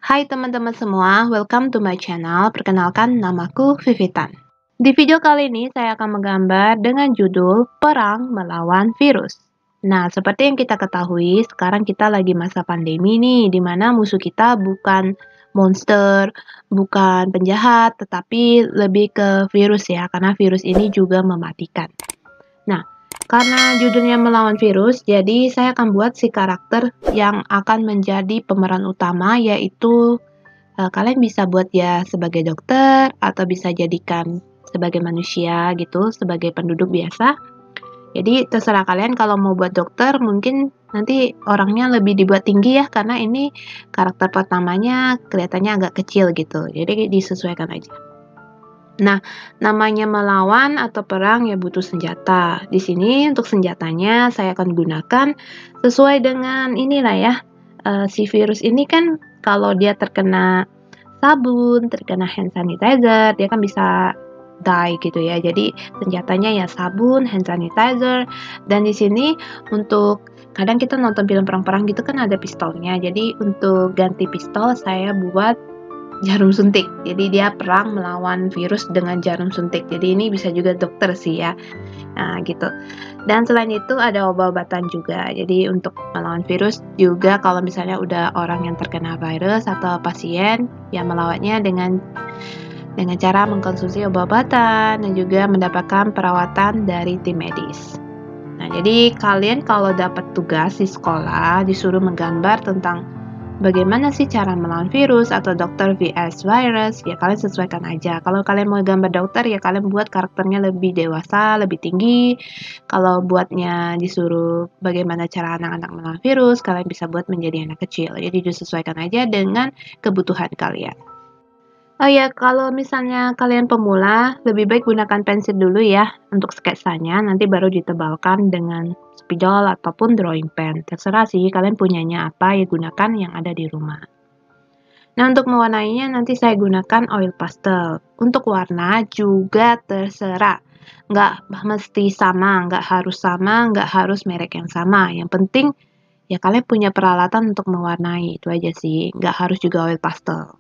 Hai teman-teman semua, welcome to my channel. Perkenalkan, namaku Vivitan. Di video kali ini saya akan menggambar dengan judul Perang Melawan Virus. Nah, seperti yang kita ketahui, sekarang kita lagi masa pandemi nih, di mana musuh kita bukan monster, bukan penjahat, tetapi lebih ke virus ya, karena virus ini juga mematikan. Nah, karena judulnya melawan virus, jadi saya akan buat si karakter yang akan menjadi pemeran utama, yaitu kalian bisa buat ya sebagai dokter atau bisa jadikan sebagai manusia gitu, sebagai penduduk biasa. Jadi terserah kalian kalau mau buat dokter mungkin nanti orangnya lebih dibuat tinggi ya karena ini karakter pertamanya kelihatannya agak kecil gitu. Jadi disesuaikan aja. Nah, namanya melawan atau perang ya butuh senjata. Di sini untuk senjatanya saya akan gunakan sesuai dengan inilah ya. Si virus ini kan kalau dia terkena sabun, terkena hand sanitizer, dia kan bisa die gitu ya. Jadi senjatanya ya sabun, hand sanitizer, dan di sini untuk kadang kita nonton film perang-perang gitu kan ada pistolnya. Jadi untuk ganti pistol saya buat jarum suntik. Jadi dia perang melawan virus dengan jarum suntik. Jadi ini bisa juga dokter sih ya. Nah, gitu. Dan selain itu ada obat-obatan juga. Jadi untuk melawan virus juga kalau misalnya udah orang yang terkena virus atau pasien yang melawatnya dengan cara mengkonsumsi obat-obatan dan juga mendapatkan perawatan dari tim medis. Nah, jadi kalian kalau dapat tugas di sekolah disuruh menggambar tentang bagaimana sih cara melawan virus atau dokter vs virus? Ya kalian sesuaikan aja. Kalau kalian mau gambar dokter ya kalian buat karakternya lebih dewasa, lebih tinggi. Kalau buatnya disuruh bagaimana cara anak-anak melawan virus, kalian bisa buat menjadi anak kecil. Jadi disesuaikan aja dengan kebutuhan kalian. Oh ya, kalau misalnya kalian pemula, lebih baik gunakan pensil dulu ya untuk sketsanya, nanti baru ditebalkan dengan spidol ataupun drawing pen. Terserah sih kalian punyanya apa, ya gunakan yang ada di rumah. Nah, untuk mewarnainya nanti saya gunakan oil pastel. Untuk warna juga terserah. Nggak mesti sama, nggak harus merek yang sama. Yang penting ya kalian punya peralatan untuk mewarnai, itu aja sih. Nggak harus juga oil pastel.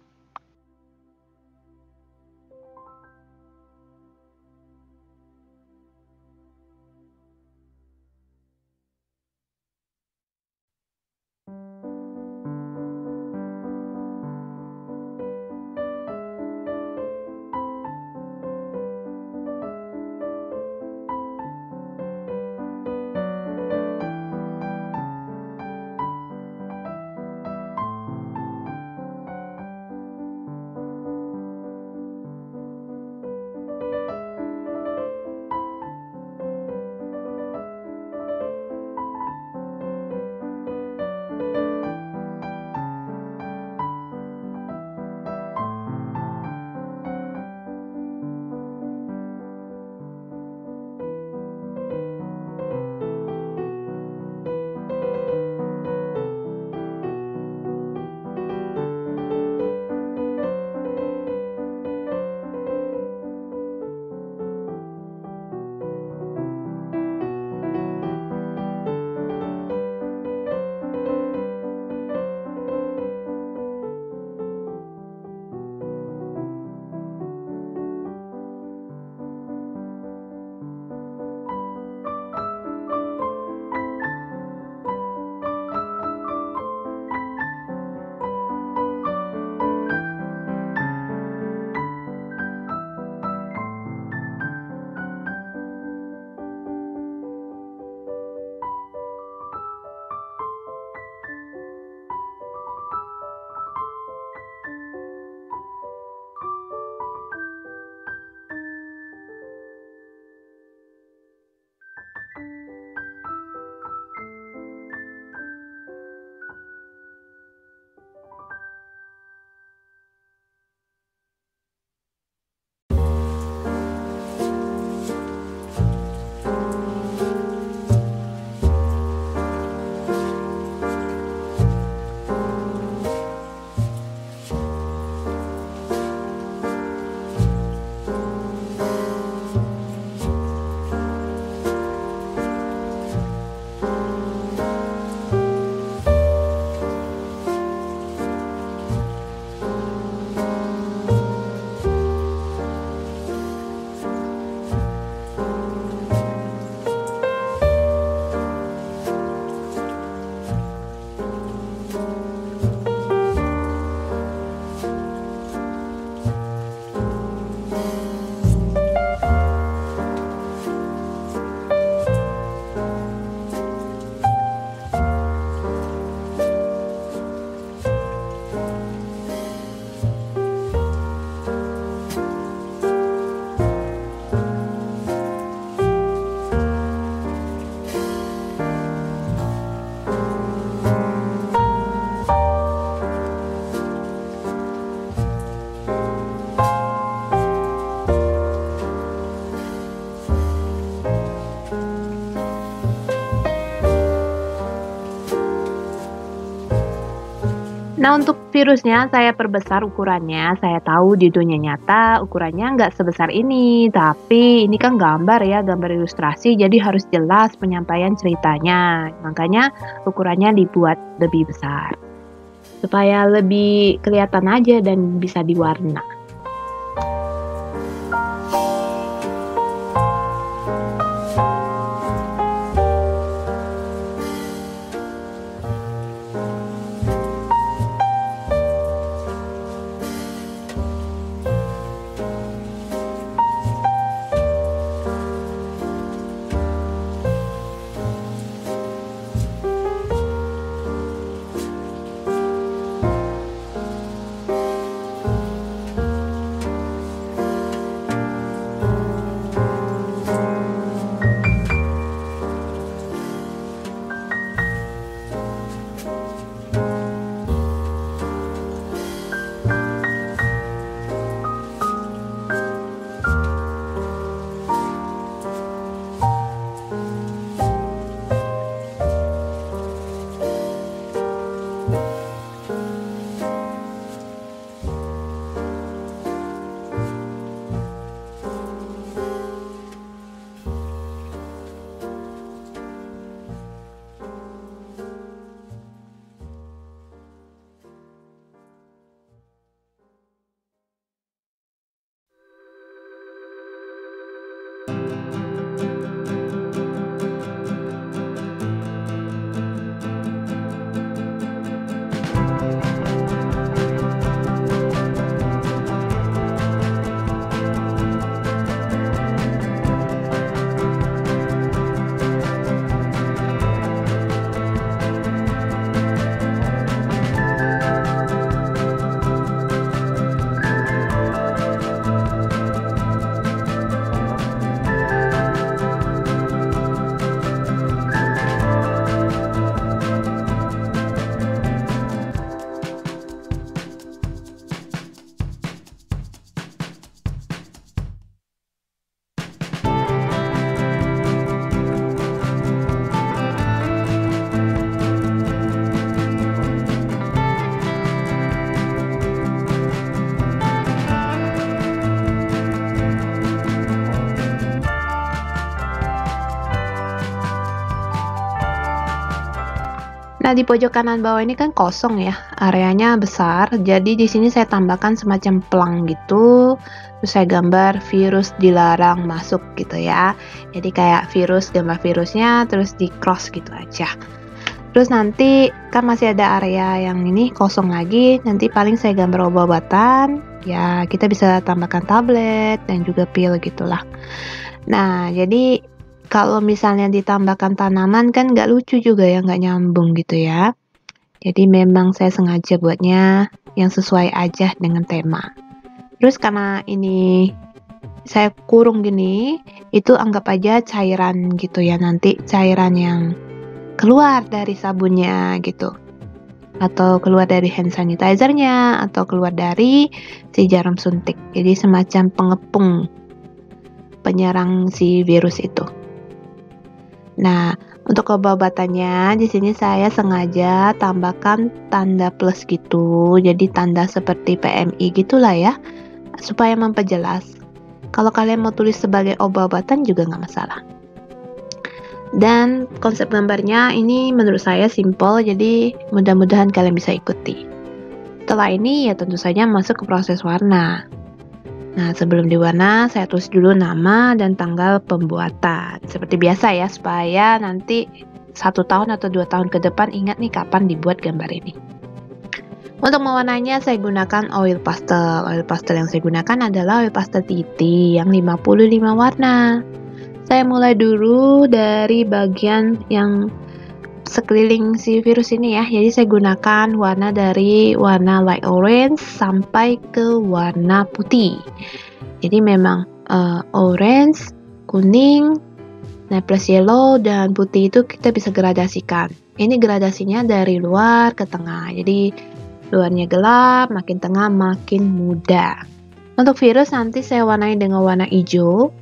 Nah, untuk virusnya saya perbesar ukurannya. Saya tahu di dunia nyata ukurannya nggak sebesar ini, tapi ini kan gambar ya, gambar ilustrasi, jadi harus jelas penyampaian ceritanya. Makanya ukurannya dibuat lebih besar, supaya lebih kelihatan aja dan bisa diwarna. Nah, di pojok kanan bawah ini kan kosong ya, areanya besar. Jadi di sini saya tambahkan semacam pelang gitu. Terus saya gambar virus dilarang masuk gitu ya. Jadi kayak virus, gambar virusnya terus di cross gitu aja. Terus nanti kan masih ada area yang ini kosong lagi. Nanti paling saya gambar obat-obatan. Ya, kita bisa tambahkan tablet dan juga pil gitulah. Nah, jadi kalau misalnya ditambahkan tanaman kan nggak lucu juga ya, nggak nyambung gitu ya. Jadi memang saya sengaja buatnya yang sesuai aja dengan tema. Terus karena ini saya kurung gini, itu anggap aja cairan gitu ya, nanti cairan yang keluar dari sabunnya gitu. Atau keluar dari hand sanitizer-nya, atau keluar dari si jarum suntik. Jadi semacam pengepung penyerang si virus itu. Nah, untuk obat-obatannya di sini saya sengaja tambahkan tanda plus gitu. Jadi tanda seperti PMI gitulah ya, supaya memperjelas. Kalau kalian mau tulis sebagai obat-obatan juga nggak masalah. Dan konsep gambarnya ini menurut saya simple, jadi mudah-mudahan kalian bisa ikuti. Setelah ini ya tentu saja masuk ke proses warna. Nah, sebelum diwarna, saya tulis dulu nama dan tanggal pembuatan. Seperti biasa ya, supaya nanti 1 tahun atau 2 tahun ke depan ingat nih kapan dibuat gambar ini. Untuk mewarnainya, saya gunakan oil pastel. Oil pastel yang saya gunakan adalah oil pastel Titi yang 55 warna. Saya mulai dulu dari bagian yang sekeliling si virus ini ya. Jadi saya gunakan warna dari warna light orange sampai ke warna putih. Jadi memang orange, kuning, nah plus yellow dan putih itu kita bisa gradasikan. Ini gradasinya dari luar ke tengah. Jadi luarnya gelap, makin tengah makin muda. Untuk virus nanti saya warnai dengan warna hijau.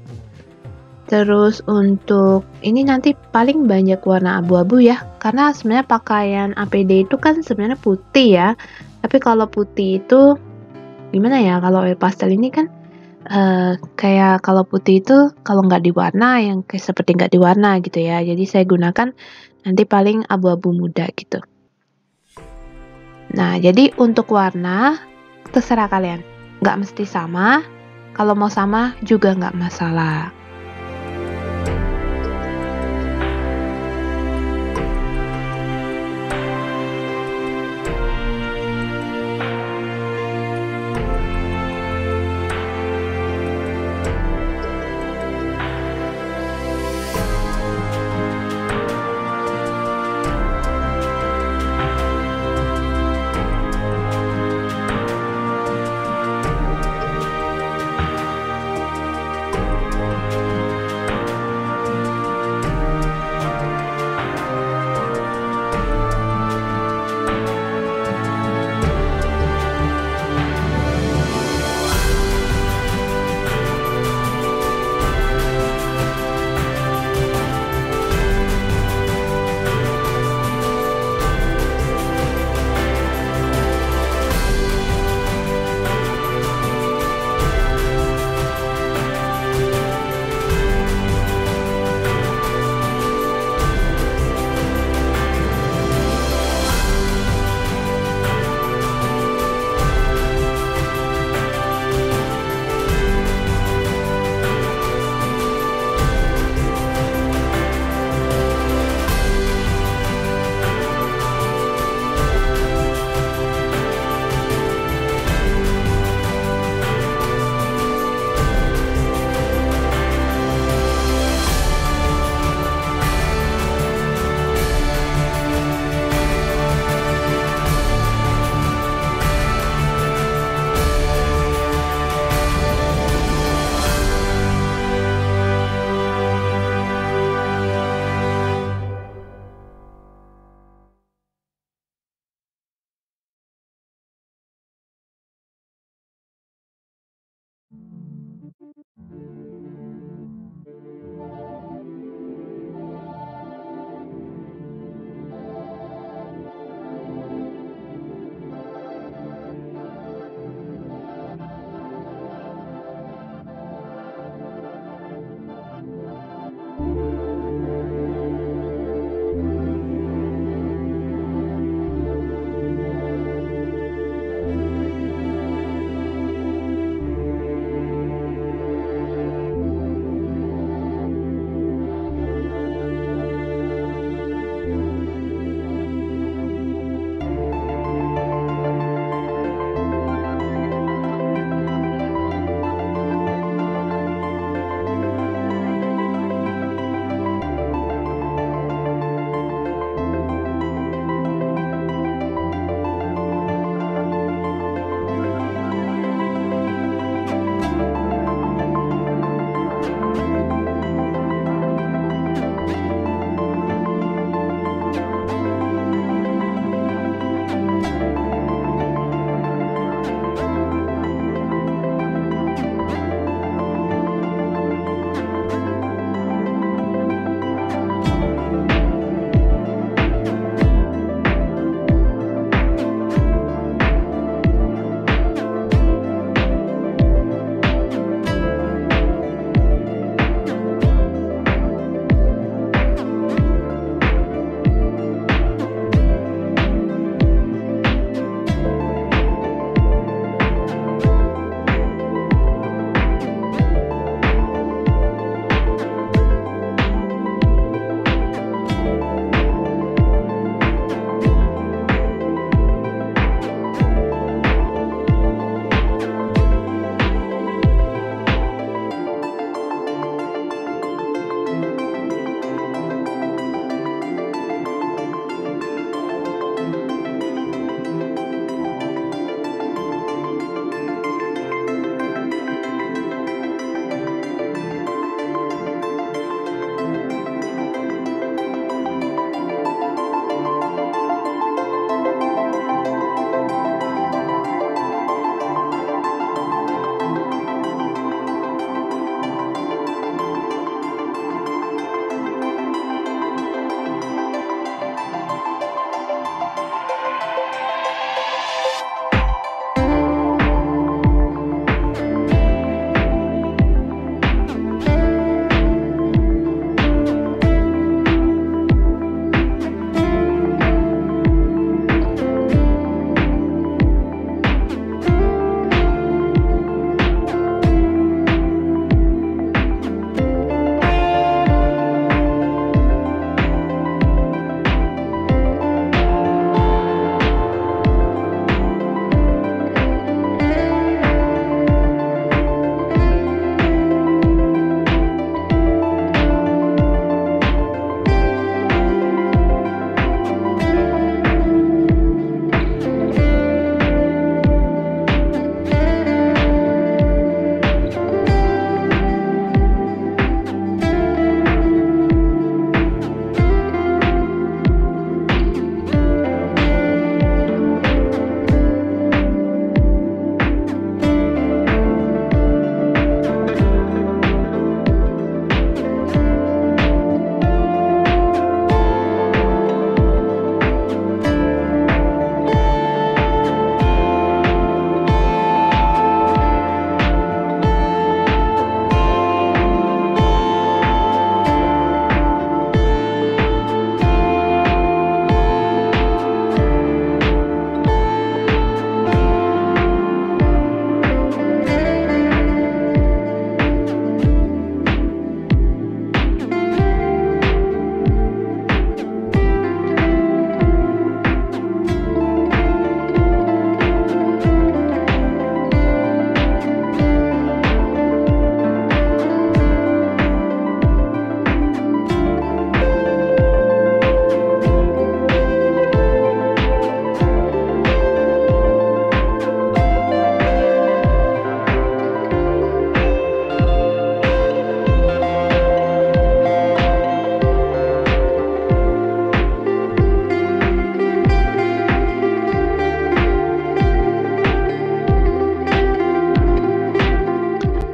Terus untuk ini nanti paling banyak warna abu-abu ya, karena sebenarnya pakaian APD itu kan sebenarnya putih ya. Tapi kalau putih itu gimana ya, kalau oil pastel ini kan, kayak kalau putih itu kalau nggak diwarna yang kayak seperti nggak diwarna gitu ya. Jadi saya gunakan nanti paling abu-abu muda gitu. Nah, jadi untuk warna terserah kalian, nggak mesti sama, kalau mau sama juga nggak masalah.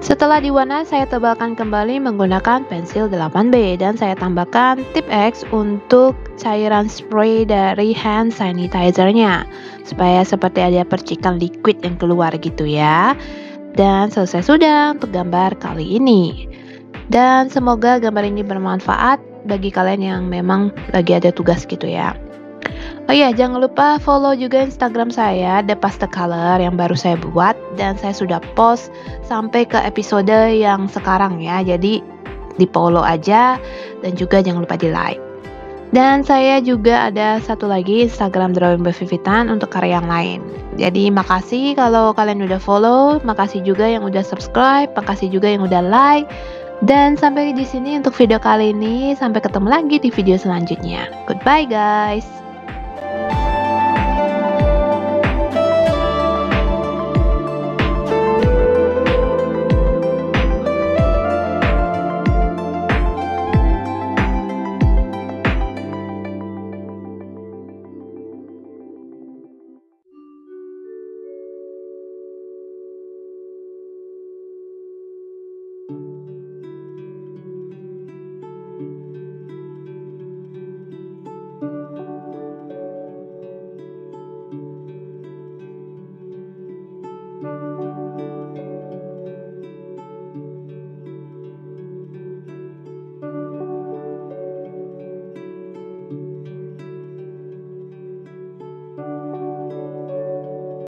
Setelah diwarna, saya tebalkan kembali menggunakan pensil 8B dan saya tambahkan tip X untuk cairan spray dari hand sanitizer-nya supaya seperti ada percikan liquid yang keluar gitu ya. Dan selesai sudah untuk gambar kali ini. Dan semoga gambar ini bermanfaat bagi kalian yang memang lagi ada tugas gitu ya. Oh iya, jangan lupa follow juga Instagram saya, The Pastel Color, yang baru saya buat. Dan saya sudah post sampai ke episode yang sekarang ya. Jadi di follow aja dan juga jangan lupa di like. Dan saya juga ada satu lagi Instagram Drawing by Vivitan untuk karya yang lain. Jadi makasih kalau kalian udah follow, makasih juga yang udah subscribe, makasih juga yang udah like. Dan sampai di sini untuk video kali ini, sampai ketemu lagi di video selanjutnya. Goodbye guys.